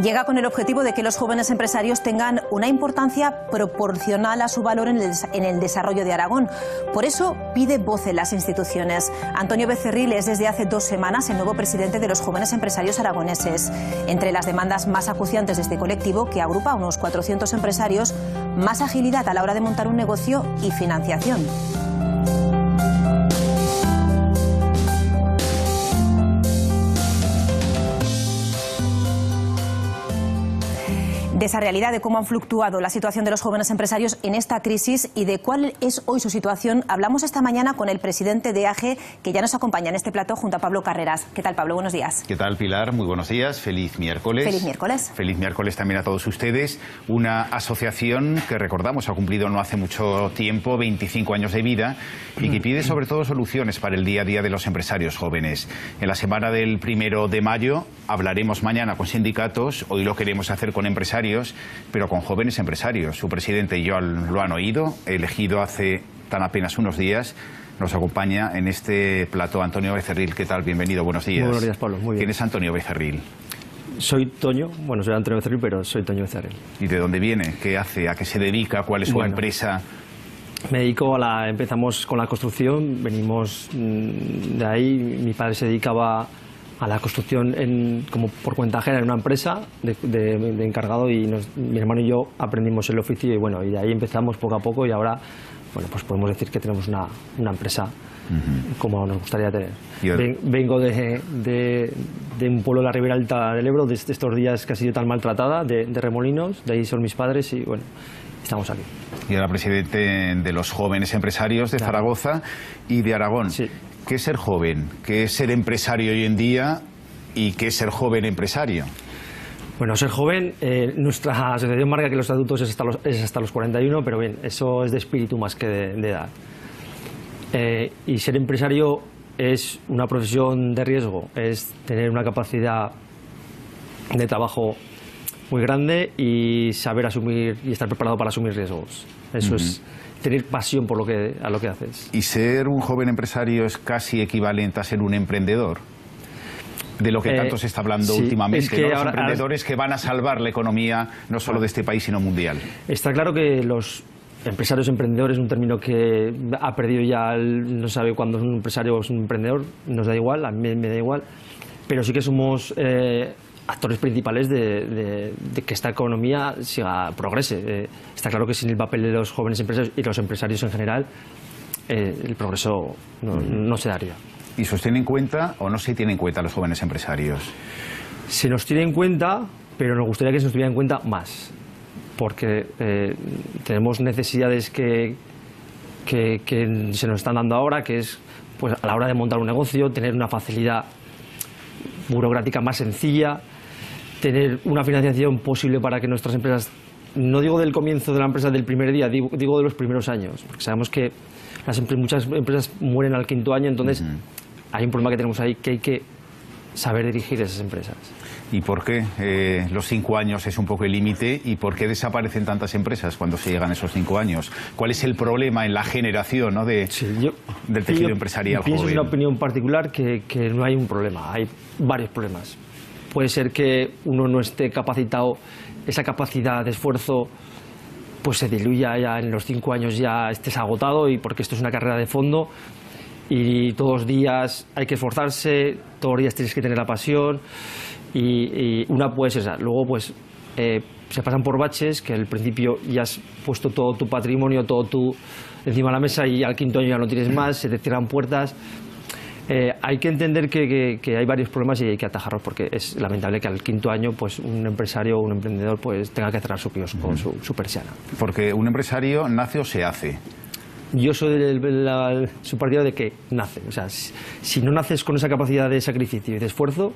Llega con el objetivo de que los jóvenes empresarios tengan una importancia proporcional a su valor en el desarrollo de Aragón. Por eso pide voz en las instituciones. Antonio Becerril es desde hace 2 semanas el nuevo presidente de los jóvenes empresarios aragoneses. Entre las demandas más acuciantes de este colectivo, que agrupa a unos 400 empresarios, más agilidad a la hora de montar un negocio y financiación. De esa realidad, de cómo han fluctuado la situación de los jóvenes empresarios en esta crisis y de cuál es hoy su situación, hablamos esta mañana con el presidente de AGE, que ya nos acompaña en este plató junto a Pablo Carreras. ¿Qué tal, Pablo? Buenos días. ¿Qué tal, Pilar? Muy buenos días. Feliz miércoles. Feliz miércoles. Feliz miércoles también a todos ustedes. Una asociación que, recordamos, ha cumplido no hace mucho tiempo 25 años de vida y que pide sobre todo soluciones para el día a día de los empresarios jóvenes. En la semana del 1 de mayo hablaremos mañana con sindicatos. Hoy lo queremos hacer con empresarios, pero con jóvenes empresarios. Su presidente y yo lo han oído, elegido hace tan apenas unos días. Nos acompaña en este plató Antonio Becerril. ¿Qué tal? Bienvenido, buenos días. Muy buenos días, Pablo. Muy bien. ¿Quién es Antonio Becerril? Soy Toño, bueno, soy Antonio Becerril, pero soy Toño Becerril. ¿Y de dónde viene? ¿Qué hace? ¿A qué se dedica? ¿Cuál es su empresa? Me dedico empezamos con la construcción, venimos de ahí. Mi padre se dedicaba a la construcción como por cuenta ajena en una empresa de encargado, y mi hermano y yo aprendimos el oficio y bueno, y de ahí empezamos poco a poco, y ahora bueno, pues podemos decir que tenemos una empresa como nos gustaría tener. Vengo de un pueblo de la Ribera Alta del Ebro, de estos días que ha sido tan maltratada, de Remolinos, de ahí son mis padres y bueno, estamos aquí. Y ahora presidente de los jóvenes empresarios de Zaragoza y de Aragón. Sí. ¿Qué es ser joven? ¿Qué es ser empresario hoy en día? ¿Y qué es ser joven empresario? Bueno, ser joven, nuestra asociación marca que los adultos es hasta los 41, pero bien, eso es de espíritu más que de edad. Y ser empresario es una profesión de riesgo, es tener una capacidad de trabajo muy grande y saber asumir y estar preparado para asumir riesgos. Eso es tener pasión por a lo que haces. ¿Y ser un joven empresario es casi equivalente a ser un emprendedor? De lo que tanto se está hablando últimamente, es que ¿no? Los emprendedores que van a salvar la economía no solo de este país, sino mundial. Está claro que los empresarios emprendedores es un término que ha perdido ya, no sabe cuándo es un empresario o es un emprendedor, nos da igual, a mí me da igual, pero sí que somos actores principales de que esta economía progrese. Está claro que sin el papel de los jóvenes empresarios y los empresarios en general, el progreso no se daría. ¿Y se os tiene en cuenta o no se tiene en cuenta los jóvenes empresarios? Se nos tiene en cuenta, pero nos gustaría que se nos tuviera en cuenta más, porque tenemos necesidades que se nos están dando ahora, que es pues a la hora de montar un negocio, tener una facilidad burocrática más sencilla, tener una financiación posible para que nuestras empresas, no digo del comienzo de la empresa del primer día, digo de los primeros años, porque sabemos que muchas empresas mueren al 5.º año, entonces hay un problema que tenemos ahí, que hay que saber dirigir esas empresas. ¿Y por qué los 5 años es un poco el límite? ¿Y por qué desaparecen tantas empresas cuando se llegan esos 5 años? ¿Cuál es el problema en la generación, ¿no? del tejido empresarial joven? Pienso, es una opinión particular, que no hay un problema, hay varios problemas. Puede ser que uno no esté capacitado, esa capacidad de esfuerzo pues se diluya ya en los 5 años, ya estés agotado, y porque esto es una carrera de fondo y todos los días hay que esforzarse, todos los días tienes que tener la pasión. Y una pues esa, luego pues se pasan por baches, que al principio ya has puesto todo tu patrimonio, todo tú encima de la mesa, y al 5.º año ya no tienes más, se te cierran puertas. Hay que entender que hay varios problemas y hay que atajarlos, porque es lamentable que al 5.º año pues un empresario o un emprendedor pues tenga que cerrar su kiosco, su persiana. Porque un empresario nace o se hace. Yo soy su partidario de que nace. O sea, si no naces con esa capacidad de sacrificio y de esfuerzo,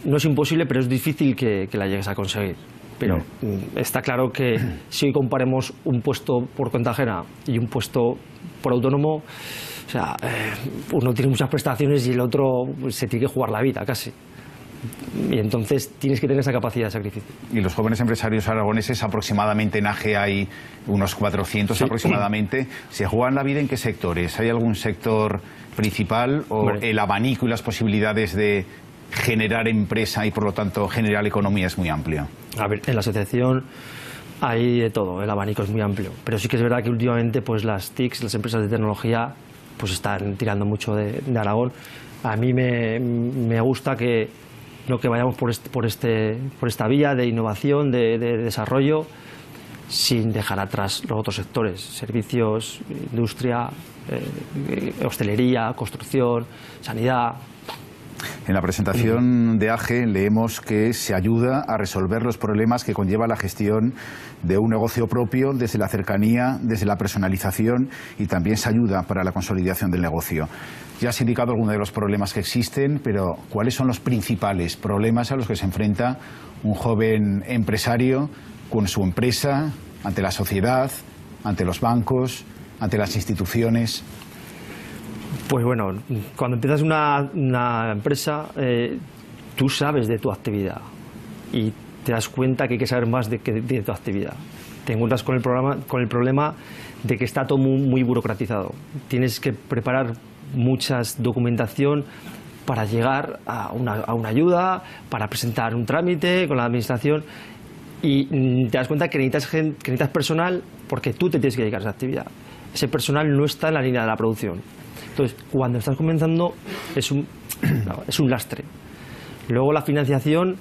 no es imposible, pero es difícil que la llegues a conseguir. Pero está claro que si hoy comparemos un puesto por cuenta ajena y un puesto por autónomo, o sea, uno tiene muchas prestaciones y el otro se tiene que jugar la vida casi. Y entonces tienes que tener esa capacidad de sacrificio. Y los jóvenes empresarios aragoneses, aproximadamente en AGE hay unos 400 aproximadamente. ¿Se juegan la vida en qué sectores? ¿Hay algún sector principal o el abanico y las posibilidades de generar empresa y por lo tanto generar economía es muy amplio? A ver, en la asociación hay de todo, el abanico es muy amplio, pero sí que es verdad que últimamente pues las TICs, las empresas de tecnología, pues están tirando mucho de Aragón. A mí me gusta que vayamos por esta vía de innovación, de desarrollo, sin dejar atrás los otros sectores, servicios, industria, hostelería, construcción, sanidad. En la presentación de AGE leemos que se ayuda a resolver los problemas que conlleva la gestión de un negocio propio desde la cercanía, desde la personalización, y también se ayuda para la consolidación del negocio. Ya has indicado algunos de los problemas que existen, pero ¿cuáles son los principales problemas a los que se enfrenta un joven empresario con su empresa, ante la sociedad, ante los bancos, ante las instituciones? Pues bueno, cuando empiezas una empresa, tú sabes de tu actividad y te das cuenta que hay que saber más de tu actividad. Te encuentras con el problema de que está todo muy burocratizado. Tienes que preparar mucha documentación para llegar a una ayuda, para presentar un trámite con la administración, y te das cuenta que necesitas personal porque tú te tienes que dedicar a esa actividad. Ese personal no está en la línea de la producción. Entonces, cuando estás comenzando es un lastre. Luego la financiación,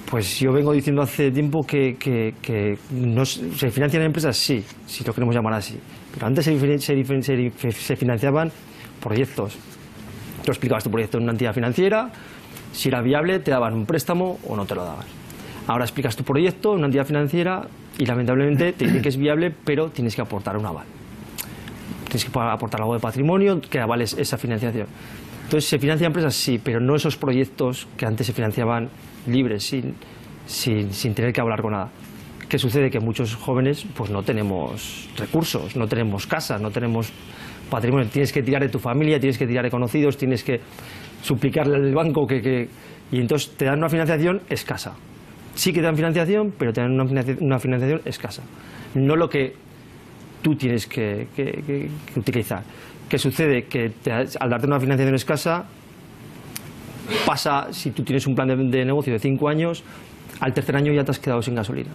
pues yo vengo diciendo hace tiempo que no, se financian empresas, sí, si lo queremos llamar así. Pero antes se financiaban proyectos. Tú explicabas tu proyecto en una entidad financiera, si era viable te daban un préstamo o no te lo daban. Ahora explicas tu proyecto en una entidad financiera y lamentablemente te dicen que es viable, pero tienes que aportar un aval. Tienes que aportar algo de patrimonio que avales esa financiación. Entonces, ¿se financian empresas? Sí, pero no esos proyectos que antes se financiaban libres, sin tener que hablar con nada. ¿Qué sucede? Que muchos jóvenes pues no tenemos recursos, no tenemos casa, no tenemos patrimonio. Tienes que tirar de tu familia, tienes que tirar de conocidos, tienes que suplicarle al banco y entonces te dan una financiación escasa. Sí que te dan financiación, pero te dan una financiación escasa. No lo que tú tienes que utilizar. ¿Qué sucede? Que al darte una financiación escasa, pasa, si tú tienes un plan de negocio de 5 años, al tercer año ya te has quedado sin gasolina.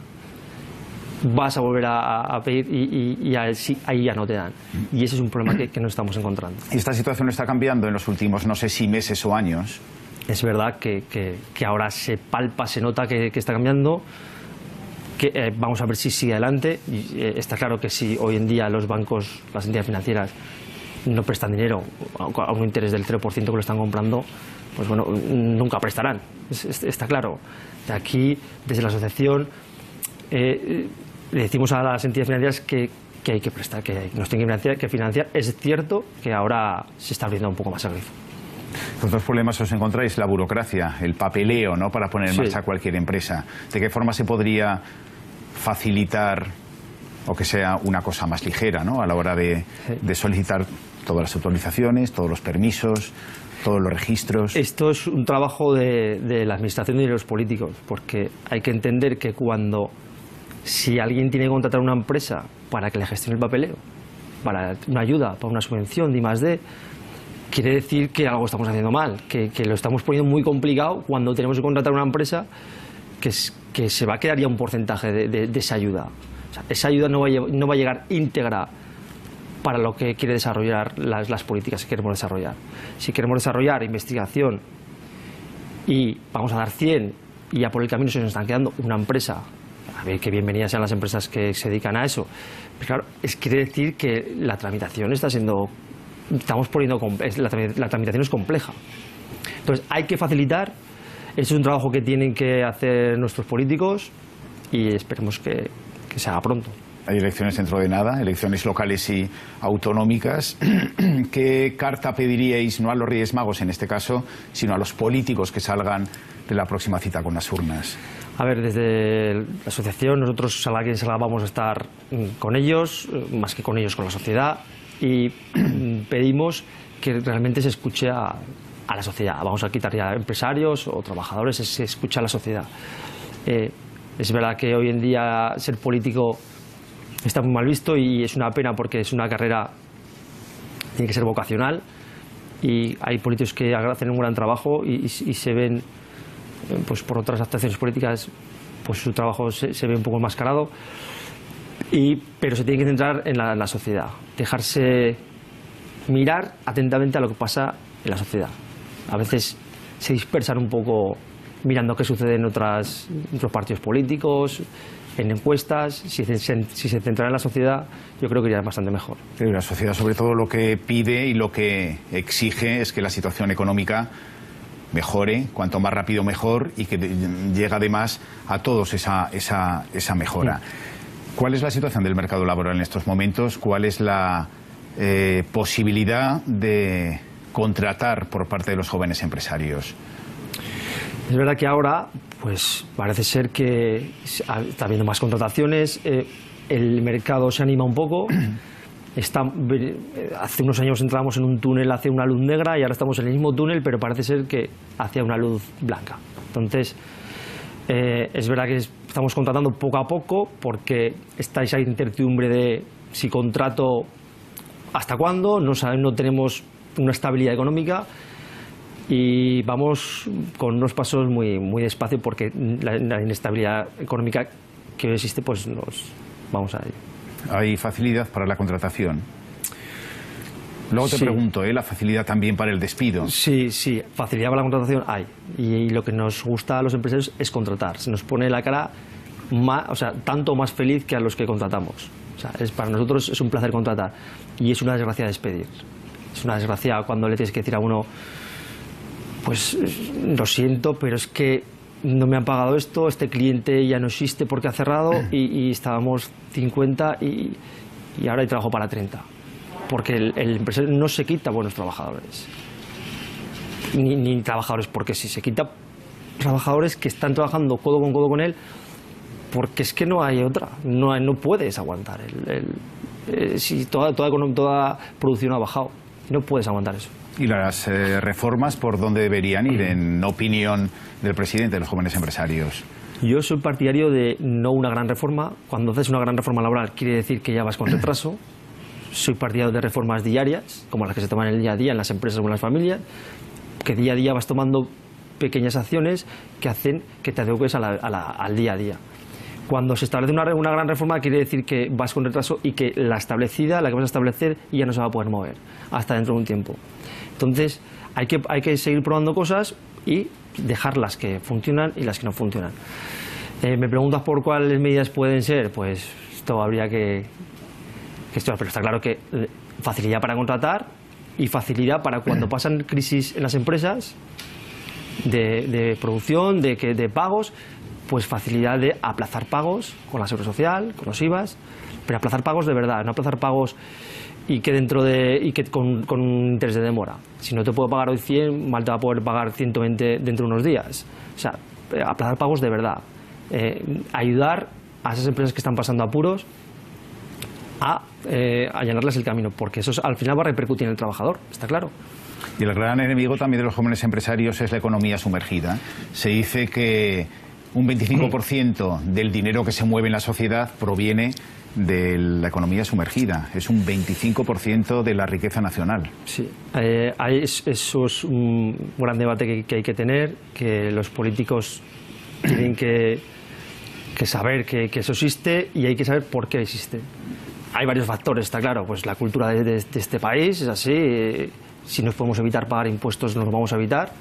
Vas a volver a pedir y ahí ya no te dan. Y ese es un problema que nos estamos encontrando. ¿Y esta situación está cambiando en los últimos, no sé si meses o años? Es verdad que ahora se palpa, se nota que está cambiando. Vamos a ver si sigue adelante. Está claro que si hoy en día los bancos, las entidades financieras no prestan dinero a un interés del 0% que lo están comprando, pues bueno, nunca prestarán. Está claro. De aquí, desde la asociación, le decimos a las entidades financieras que hay que prestar, que nos tienen que financiar. Es cierto que ahora se está abriendo un poco más el grifo. Los dos problemas os encontráis: la burocracia, el papeleo, ¿no?, para poner en marcha cualquier empresa. ¿De qué forma se podría facilitar o que sea una cosa más ligera, ¿no?, a la hora de solicitar todas las autorizaciones, todos los permisos, todos los registros? Esto es un trabajo de la administración y de los políticos, porque hay que entender que si alguien tiene que contratar una empresa para que le gestione el papeleo, para una ayuda, para una subvención de I+D, quiere decir que algo estamos haciendo mal, que lo estamos poniendo muy complicado cuando tenemos que contratar una empresa que se va a quedar ya un porcentaje de esa ayuda. O sea, esa ayuda no va a llegar íntegra para lo que quiere desarrollar las políticas que queremos desarrollar. Si queremos desarrollar investigación y vamos a dar 100 y ya por el camino se nos están quedando una empresa, a ver, que bienvenidas sean las empresas que se dedican a eso, pero claro, quiere decir que la tramitación está siendo... la tramitación es compleja. Entonces hay que facilitar. Ese es un trabajo que tienen que hacer nuestros políticos y esperemos que se haga pronto. Hay elecciones dentro de nada, elecciones locales y autonómicas. ¿Qué carta pediríais, no a los Reyes Magos en este caso, sino a los políticos que salgan de la próxima cita con las urnas? A ver, desde la asociación nosotros, salga quien salga, vamos a estar con ellos, más que con ellos, con la sociedad. Y pedimos que realmente se escuche a la sociedad. Vamos a quitar ya empresarios o trabajadores, se escucha a la sociedad. Es verdad que hoy en día ser político está muy mal visto y es una pena porque es una carrera, tiene que ser vocacional y hay políticos que hacen un gran trabajo y se ven, pues por otras actuaciones políticas, pues su trabajo se ve un poco enmascarado, pero se tiene que centrar en la sociedad, dejarse mirar atentamente a lo que pasa en la sociedad. A veces se dispersan un poco mirando qué sucede en otros partidos políticos, en encuestas. Si se centrara en la sociedad, yo creo que iría bastante mejor. Pero la sociedad, sobre todo, lo que pide y lo que exige es que la situación económica mejore, cuanto más rápido mejor, y que llegue además a todos esa mejora. ¿Cuál es la situación del mercado laboral en estos momentos? ¿Cuál es la posibilidad de contratar por parte de los jóvenes empresarios? Es verdad que ahora pues parece ser que está habiendo más contrataciones, el mercado se anima un poco. Hace unos años entrábamos en un túnel hacia una luz negra y ahora estamos en el mismo túnel, pero parece ser que hacia una luz blanca. Entonces, es verdad que estamos contratando poco a poco porque está esa incertidumbre de si contrato hasta cuándo, no tenemos una estabilidad económica y vamos con unos pasos muy, muy despacio porque la inestabilidad económica que hoy existe, pues vamos a ello. ¿Hay facilidad para la contratación? Luego te pregunto, ¿la facilidad también para el despido? Sí, facilidad para la contratación hay. Y lo que nos gusta a los empresarios es contratar. Se nos pone la cara tanto más feliz que a los que contratamos. Para nosotros es un placer contratar y es una desgracia despedir. Es una desgracia cuando le tienes que decir a uno, pues lo siento, pero es que no me han pagado esto, este cliente ya no existe porque ha cerrado y estábamos 50 y ahora hay trabajo para 30. Porque el empresario no se quita buenos trabajadores, ni trabajadores, porque si se quita trabajadores que están trabajando codo con él, porque es que no hay otra, no puedes aguantar. Si toda producción ha bajado, no puedes aguantar eso. ¿Y las reformas por dónde deberían ir, en opinión del presidente de los jóvenes empresarios? Yo soy partidario de no una gran reforma. Cuando haces una gran reforma laboral quiere decir que ya vas con retraso. Soy partidario de reformas diarias, como las que se toman en el día a día en las empresas o en las familias, que día a día vas tomando pequeñas acciones que hacen que te adecues al día a día. Cuando se establece una gran reforma quiere decir que vas con retraso y que la que vas a establecer ya no se va a poder mover hasta dentro de un tiempo. Entonces hay que seguir probando cosas y dejar las que funcionan y las que no funcionan. ¿Me preguntas por cuáles medidas pueden ser? Pues esto habría que estudiar, pero está claro que facilidad para contratar y facilidad para cuando pasan crisis en las empresas de producción, de pagos, pues facilidad de aplazar pagos con la Seguridad Social, con los IVAs, pero aplazar pagos de verdad, no aplazar pagos y que con interés de demora. Si no te puedo pagar hoy 100, mal te va a poder pagar 120 dentro de unos días. O sea, aplazar pagos de verdad. Ayudar a esas empresas que están pasando apuros a allanarles el camino, porque eso al final va a repercutir en el trabajador, está claro. Y el gran enemigo también de los jóvenes empresarios es la economía sumergida. Se dice que un 25% del dinero que se mueve en la sociedad proviene de la economía sumergida. Es un 25% de la riqueza nacional. Sí, eso es un gran debate que hay que tener, que los políticos tienen que saber que eso existe y hay que saber por qué existe. Hay varios factores, está claro, pues la cultura de este país es así, si nos podemos evitar pagar impuestos nos lo vamos a evitar.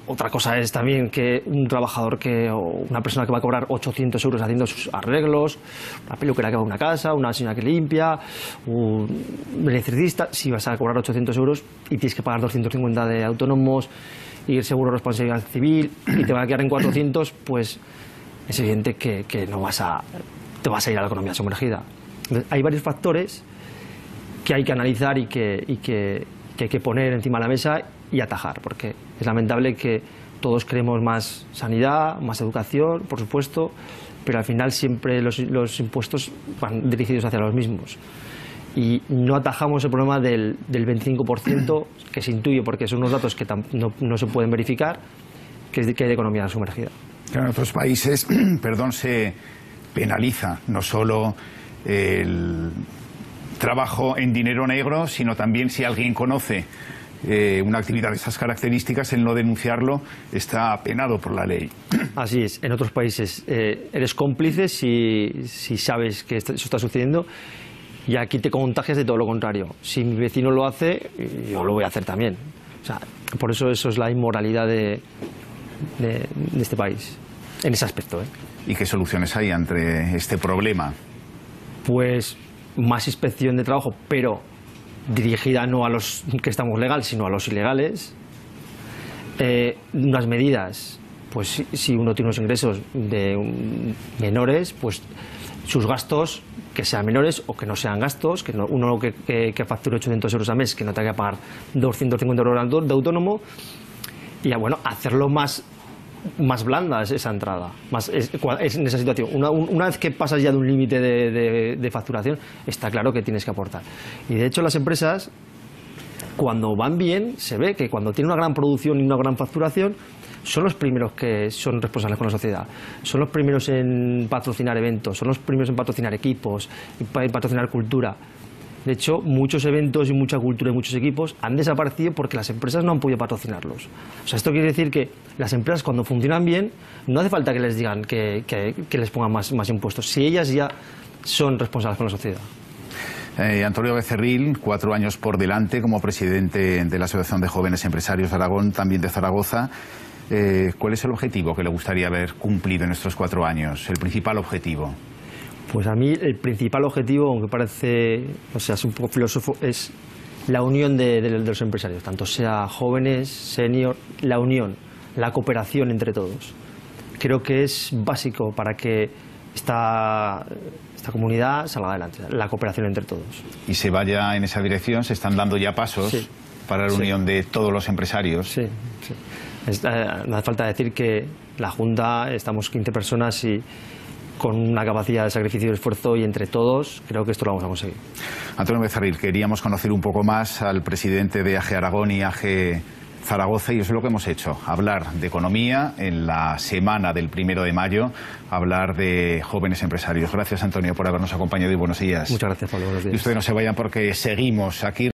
Otra cosa es también que un trabajador o una persona que va a cobrar 800 euros haciendo sus arreglos, una peluquera que va a una casa, una señora que limpia, un electricista, si vas a cobrar 800 euros y tienes que pagar 250 de autónomos y el seguro de responsabilidad civil y te va a quedar en 400, pues es evidente que te vas a ir a la economía sumergida. Entonces, hay varios factores que hay que analizar y que hay que poner encima de la mesa y atajar, porque es lamentable que todos queremos más sanidad, más educación, por supuesto, pero al final siempre los impuestos van dirigidos hacia los mismos. Y no atajamos el problema del 25% que se intuye, porque son unos datos que no se pueden verificar, que hay de economía sumergida. Claro, en otros países, se penaliza no solo trabajo en dinero negro, sino también si alguien conoce una actividad de esas características, el no denunciarlo está penado por la ley. Así es, en otros países eres cómplice si sabes que eso está sucediendo, y aquí te contagias de todo lo contrario. Si mi vecino lo hace, yo lo voy a hacer también. O sea, por eso es la inmoralidad de este país, en ese aspecto. ¿Y qué soluciones hay ante este problema? Pues más inspección de trabajo, pero dirigida no a los que estamos legales, sino a los ilegales. Unas medidas, pues si uno tiene unos ingresos menores, pues sus gastos que sean menores o que no sean gastos, que uno que facture 800 euros al mes, que no tenga que pagar 250 euros de autónomo, y bueno, hacerlo más blanda esa entrada, en esa situación. Una vez que pasas ya de un límite de facturación, está claro que tienes que aportar. Y de hecho las empresas, cuando van bien, se ve que cuando tienen una gran producción y una gran facturación, son los primeros que son responsables con la sociedad, son los primeros en patrocinar eventos, son los primeros en patrocinar equipos, en patrocinar cultura. De hecho, muchos eventos y mucha cultura y muchos equipos han desaparecido porque las empresas no han podido patrocinarlos. O sea, esto quiere decir que las empresas, cuando funcionan bien, no hace falta que les digan que les pongan más impuestos, si ellas ya son responsables con la sociedad. Antonio Becerril, 4 años por delante como presidente de la Asociación de Jóvenes Empresarios de Aragón, también de Zaragoza. ¿Cuál es el objetivo que le gustaría haber cumplido en estos 4 años? El principal objetivo. Pues a mí el principal objetivo, aunque parece, o sea, es un poco filósofo, es la unión de los empresarios, tanto sea jóvenes, senior, la unión, la cooperación entre todos. Creo que es básico para que esta comunidad salga adelante, la cooperación entre todos. Y se vaya en esa dirección, se están dando ya pasos para la unión de todos los empresarios. Sí, sí. No hace falta decir que la Junta, estamos 15 personas y con una capacidad de sacrificio y de esfuerzo, y entre todos creo que esto lo vamos a conseguir. Antonio Becerril, queríamos conocer un poco más al presidente de AG Aragón y AG Zaragoza, y eso es lo que hemos hecho, hablar de economía en la semana del 1 de mayo, hablar de jóvenes empresarios. Gracias, Antonio, por habernos acompañado y buenos días. Muchas gracias, Pablo. Buenos días. Y ustedes no se vayan porque seguimos aquí.